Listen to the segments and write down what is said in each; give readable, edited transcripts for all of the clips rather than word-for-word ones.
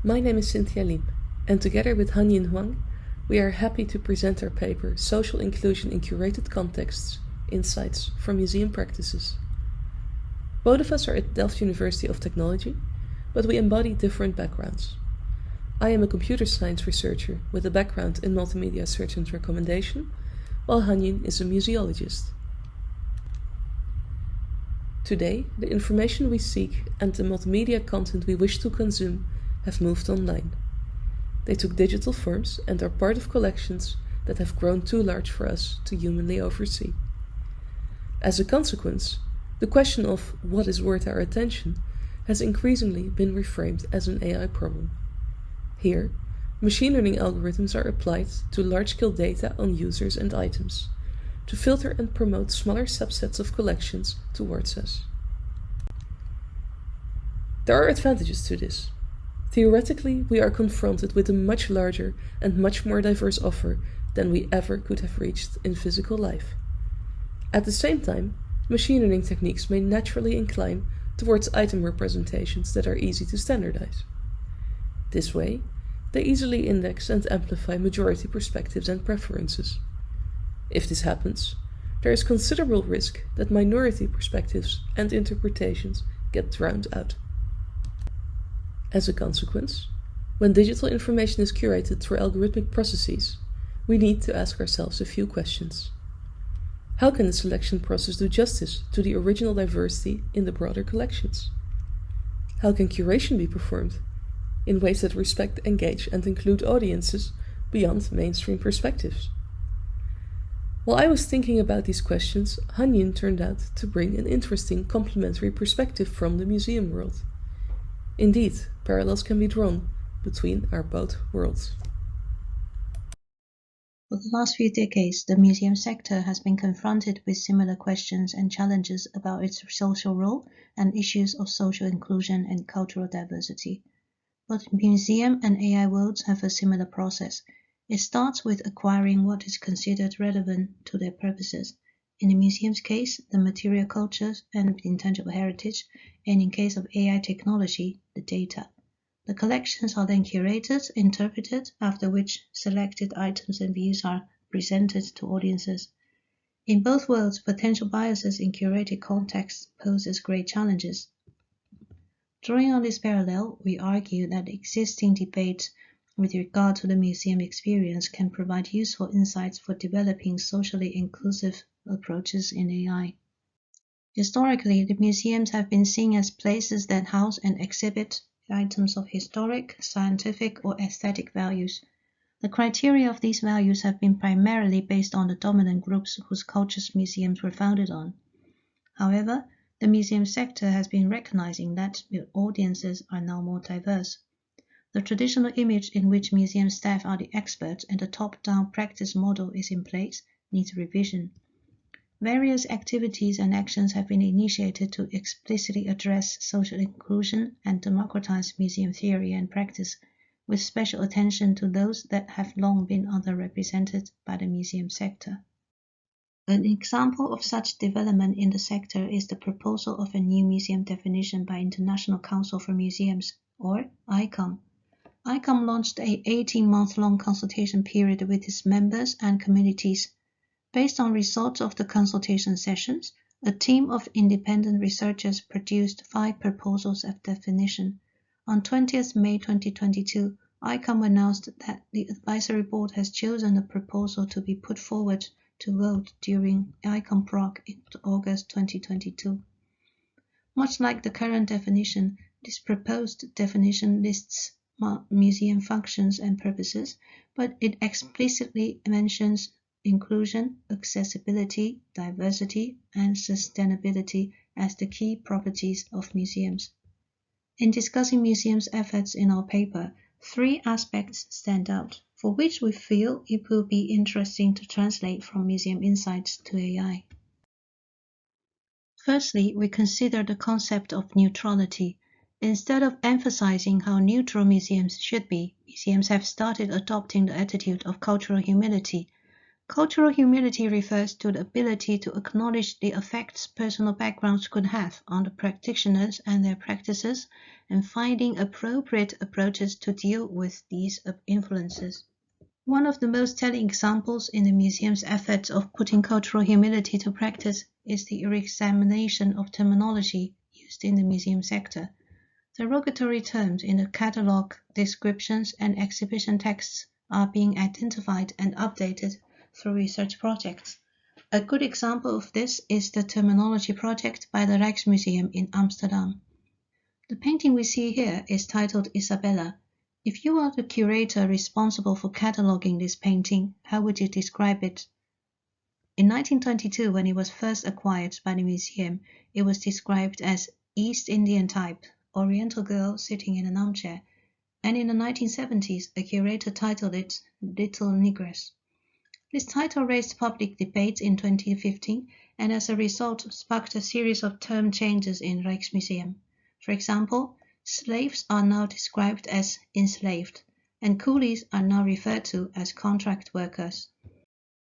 My name is Cynthia Liem, and together with Han-Yin Huang, we are happy to present our paper Social Inclusion in Curated Contexts, Insights from Museum Practices. Both of us are at Delft University of Technology, but we embody different backgrounds. I am a computer science researcher with a background in multimedia search and recommendation, while Han-Yin is a museologist. Today, the information we seek and the multimedia content we wish to consume have moved online. They took digital forms and are part of collections that have grown too large for us to humanly oversee. As a consequence, the question of what is worth our attention has increasingly been reframed as an AI problem. Here, machine learning algorithms are applied to large-scale data on users and items, to filter and promote smaller subsets of collections towards us. There are advantages to this. Theoretically, we are confronted with a much larger and much more diverse offer than we ever could have reached in physical life. At the same time, machine learning techniques may naturally incline towards item representations that are easy to standardize. This way, they easily index and amplify majority perspectives and preferences. If this happens, there is considerable risk that minority perspectives and interpretations get drowned out. As a consequence, when digital information is curated through algorithmic processes, we need to ask ourselves a few questions. How can the selection process do justice to the original diversity in the broader collections? How can curation be performed in ways that respect, engage, and include audiences beyond mainstream perspectives? While I was thinking about these questions, Han-Yin turned out to bring an interesting complementary perspective from the museum world. Indeed, parallels can be drawn between our both worlds. For the last few decades, the museum sector has been confronted with similar questions and challenges about its social role and issues of social inclusion and cultural diversity. Both museum and AI worlds have a similar process. It starts with acquiring what is considered relevant to their purposes. In the museum's case, the material cultures and intangible heritage, and in case of AI technology, the data. The collections are then curated, interpreted, after which selected items and views are presented to audiences. In both worlds, potential biases in curated contexts poses great challenges. Drawing on this parallel, we argue that existing debates with regard to the museum experience can provide useful insights for developing socially inclusive approaches in AI. Historically, the museums have been seen as places that house and exhibit items of historic, scientific, or aesthetic values. The criteria of these values have been primarily based on the dominant groups whose cultures museums were founded on. However, the museum sector has been recognizing that audiences are now more diverse. The traditional image in which museum staff are the experts and the top-down practice model is in place needs revision. Various activities and actions have been initiated to explicitly address social inclusion and democratize museum theory and practice, with special attention to those that have long been underrepresented by the museum sector. An example of such development in the sector is the proposal of a new museum definition by International Council for Museums, or ICOM. ICOM launched an 18-month-long consultation period with its members and communities. Based on results of the consultation sessions, a team of independent researchers produced 5 proposals of definition. On 20th May 2022, ICOM announced that the advisory board has chosen a proposal to be put forward to vote during ICOM Prague in August 2022. Much like the current definition, this proposed definition lists museum functions and purposes, but it explicitly mentions inclusion, accessibility, diversity, and sustainability as the key properties of museums. In discussing museums' efforts in our paper, 3 aspects stand out, for which we feel it will be interesting to translate from museum insights to AI. Firstly, we consider the concept of neutrality. Instead of emphasizing how neutral museums should be, museums have started adopting the attitude of cultural humility. Cultural humility refers to the ability to acknowledge the effects personal backgrounds could have on the practitioners and their practices, and finding appropriate approaches to deal with these influences. One of the most telling examples in the museum's efforts of putting cultural humility to practice is the re-examination of terminology used in the museum sector. Derogatory terms in the catalogue, descriptions, and exhibition texts are being identified and updated through research projects. A good example of this is the terminology project by the Rijksmuseum in Amsterdam. The painting we see here is titled Isabella. If you are the curator responsible for cataloguing this painting, how would you describe it? In 1922, when it was first acquired by the museum, it was described as East Indian type, Oriental girl sitting in an armchair, and in the 1970s, a curator titled it Little Negress. This title raised public debate in 2015 and as a result sparked a series of term changes in Rijksmuseum. For example, slaves are now described as enslaved, and coolies are now referred to as contract workers.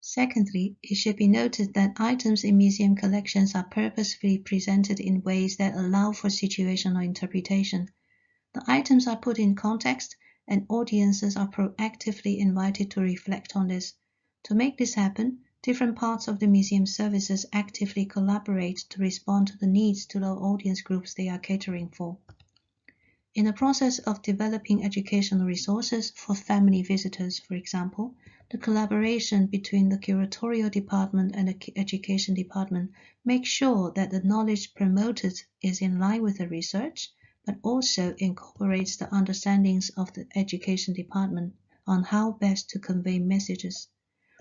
Secondly, it should be noted that items in museum collections are purposefully presented in ways that allow for situational interpretation. The items are put in context, and audiences are proactively invited to reflect on this. To make this happen, different parts of the museum services actively collaborate to respond to the needs to the audience groups they are catering for. In the process of developing educational resources for family visitors, for example, the collaboration between the curatorial department and the education department makes sure that the knowledge promoted is in line with the research, but also incorporates the understandings of the education department on how best to convey messages.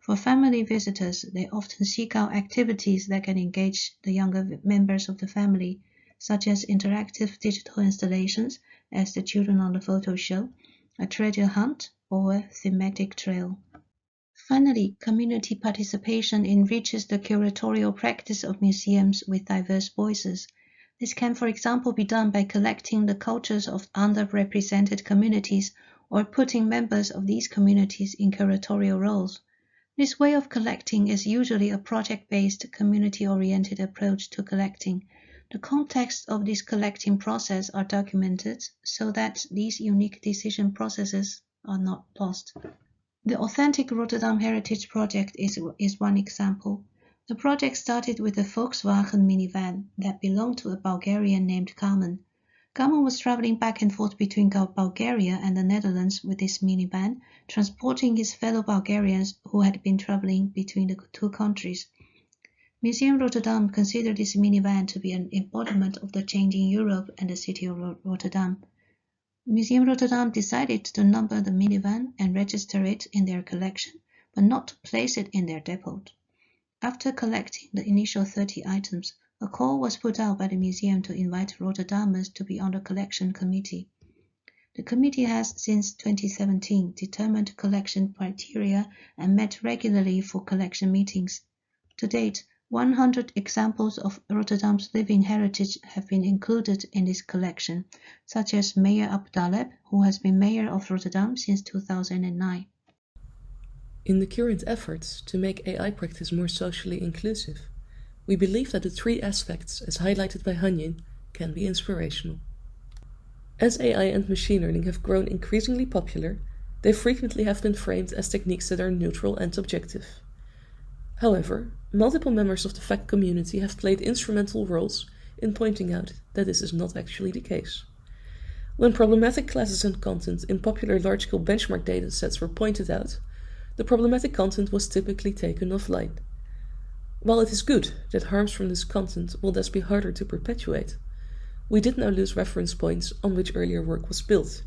For family visitors, they often seek out activities that can engage the younger members of the family, such as interactive digital installations, as the children on the photo show, a treasure hunt, or a thematic trail. Finally, community participation enriches the curatorial practice of museums with diverse voices. This can, for example, be done by collecting the cultures of underrepresented communities or putting members of these communities in curatorial roles. This way of collecting is usually a project-based, community-oriented approach to collecting. The context of this collecting process are documented so that these unique decision processes are not lost. The Authentic Rotterdam Heritage Project is one example. The project started with a Volkswagen minivan that belonged to a Bulgarian named Carmen. Carmen was traveling back and forth between Bulgaria and the Netherlands with this minivan, transporting his fellow Bulgarians who had been traveling between the two countries. Museum Rotterdam considered this minivan to be an embodiment of the changing Europe and the city of Rotterdam. Museum Rotterdam decided to number the minivan and register it in their collection, but not to place it in their depot. After collecting the initial 30 items, a call was put out by the museum to invite Rotterdammers to be on the collection committee. The committee has, since 2017, determined collection criteria and met regularly for collection meetings. To date, 100 examples of Rotterdam's living heritage have been included in this collection, such as Mayor Abdaleb, who has been mayor of Rotterdam since 2009. In the current efforts to make AI practice more socially inclusive, we believe that the three aspects, as highlighted by Han-Yin, can be inspirational. As AI and machine learning have grown increasingly popular, they frequently have been framed as techniques that are neutral and objective. However, multiple members of the fact community have played instrumental roles in pointing out that this is not actually the case. When problematic classes and content in popular large-scale benchmark datasets were pointed out, the problematic content was typically taken offline. While it is good that harms from this content will thus be harder to perpetuate, we did now lose reference points on which earlier work was built,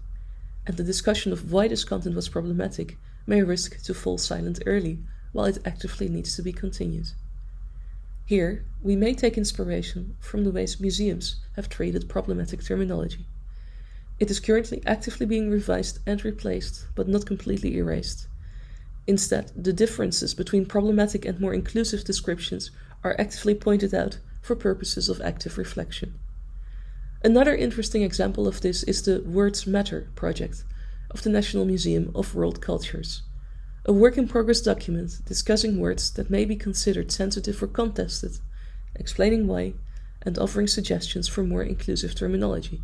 and the discussion of why this content was problematic may risk to fall silent early, while it actively needs to be continued. Here, we may take inspiration from the ways museums have treated problematic terminology. It is currently actively being revised and replaced, but not completely erased. Instead, the differences between problematic and more inclusive descriptions are actively pointed out for purposes of active reflection. Another interesting example of this is the Words Matter project of the National Museum of World Cultures, a work-in-progress document discussing words that may be considered sensitive or contested, explaining why, and offering suggestions for more inclusive terminology.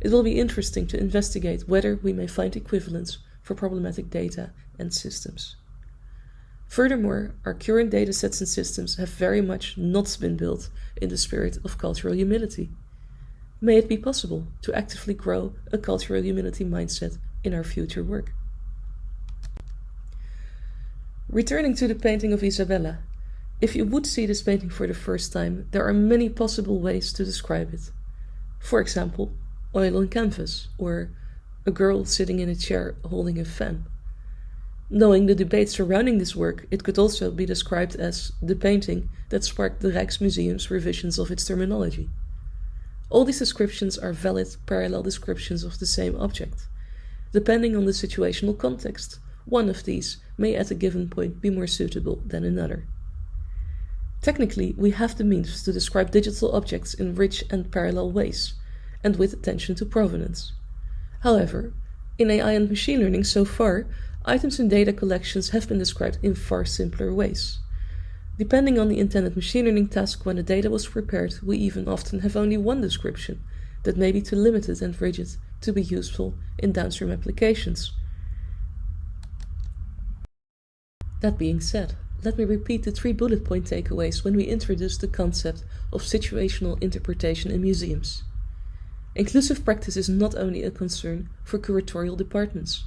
It will be interesting to investigate whether we may find equivalents for problematic data and systems. Furthermore, our current datasets and systems have very much not been built in the spirit of cultural humility. May it be possible to actively grow a cultural humility mindset in our future work. Returning to the painting of Isabella, if you would see this painting for the first time, there are many possible ways to describe it. For example, oil on canvas, or a girl sitting in a chair holding a fan. Knowing the debate surrounding this work, it could also be described as the painting that sparked the Rijksmuseum's revisions of its terminology. All these descriptions are valid parallel descriptions of the same object. Depending on the situational context, one of these may at a given point be more suitable than another. Technically, we have the means to describe digital objects in rich and parallel ways, and with attention to provenance. However, in AI and machine learning so far, items in data collections have been described in far simpler ways. Depending on the intended machine learning task when the data was prepared, we even often have only one description that may be too limited and rigid to be useful in downstream applications. That being said, let me repeat the 3 bullet point takeaways when we introduced the concept of situational interpretation in museums. Inclusive practice is not only a concern for curatorial departments.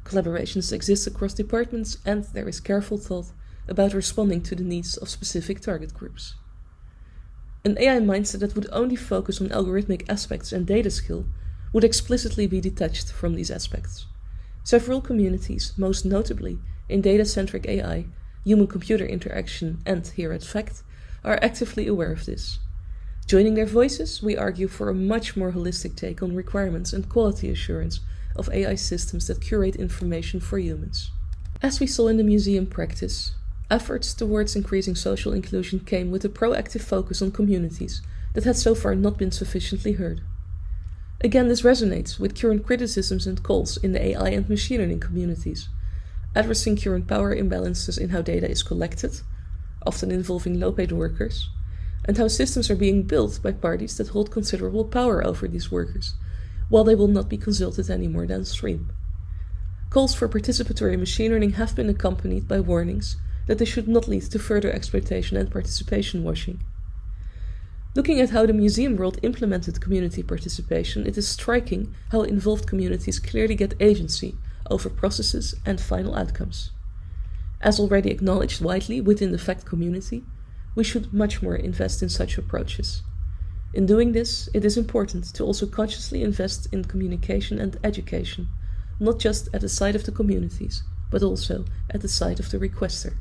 Collaborations exist across departments, and there is careful thought about responding to the needs of specific target groups. An AI mindset that would only focus on algorithmic aspects and data skill would explicitly be detached from these aspects. Several communities, most notably in data-centric AI, human-computer interaction, and here at FACT, are actively aware of this. Joining their voices, we argue for a much more holistic take on requirements and quality assurance of AI systems that curate information for humans. As we saw in the museum practice, efforts towards increasing social inclusion came with a proactive focus on communities that had so far not been sufficiently heard. Again, this resonates with current criticisms and calls in the AI and machine learning communities, addressing current power imbalances in how data is collected, often involving low-paid workers, and how systems are being built by parties that hold considerable power over these workers, while they will not be consulted anymore downstream. Calls for participatory machine learning have been accompanied by warnings that this should not lead to further exploitation and participation washing. Looking at how the museum world implemented community participation, it is striking how involved communities clearly get agency over processes and final outcomes. As already acknowledged widely within the FACT community, we should much more invest in such approaches. In doing this, it is important to also consciously invest in communication and education, not just at the side of the communities, but also at the side of the requester.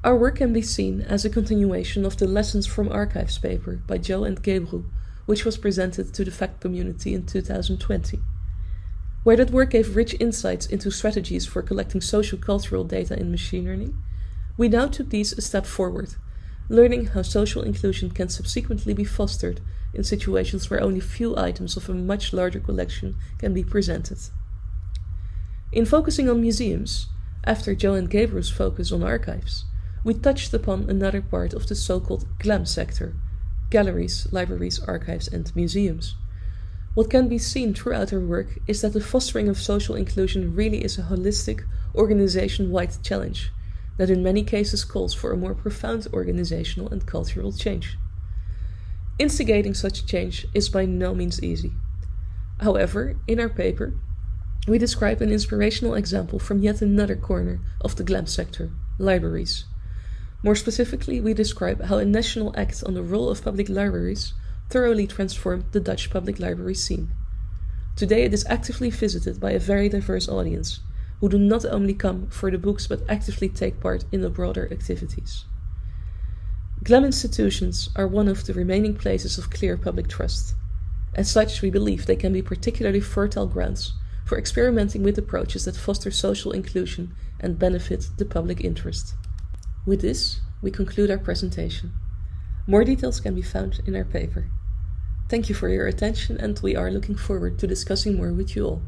Our work can be seen as a continuation of the Lessons from Archives paper by Joe and Gabriel, which was presented to the FACT community in 2020. Where that work gave rich insights into strategies for collecting social-cultural data in machine learning, we now took these a step forward, learning how social inclusion can subsequently be fostered in situations where only few items of a much larger collection can be presented. In focusing on museums, after Joe and Gabriel's focus on archives, we touched upon another part of the so-called GLAM sector: galleries, libraries, archives, and museums. What can be seen throughout our work is that the fostering of social inclusion really is a holistic, organization-wide challenge that in many cases calls for a more profound organizational and cultural change. Instigating such change is by no means easy. However, in our paper, we describe an inspirational example from yet another corner of the GLAM sector: libraries. More specifically, we describe how a national act on the role of public libraries thoroughly transformed the Dutch public library scene. Today it is actively visited by a very diverse audience, who do not only come for the books but actively take part in the broader activities. GLAM institutions are one of the remaining places of clear public trust. As such, we believe they can be particularly fertile grounds for experimenting with approaches that foster social inclusion and benefit the public interest. With this, we conclude our presentation. More details can be found in our paper. Thank you for your attention, and we are looking forward to discussing more with you all.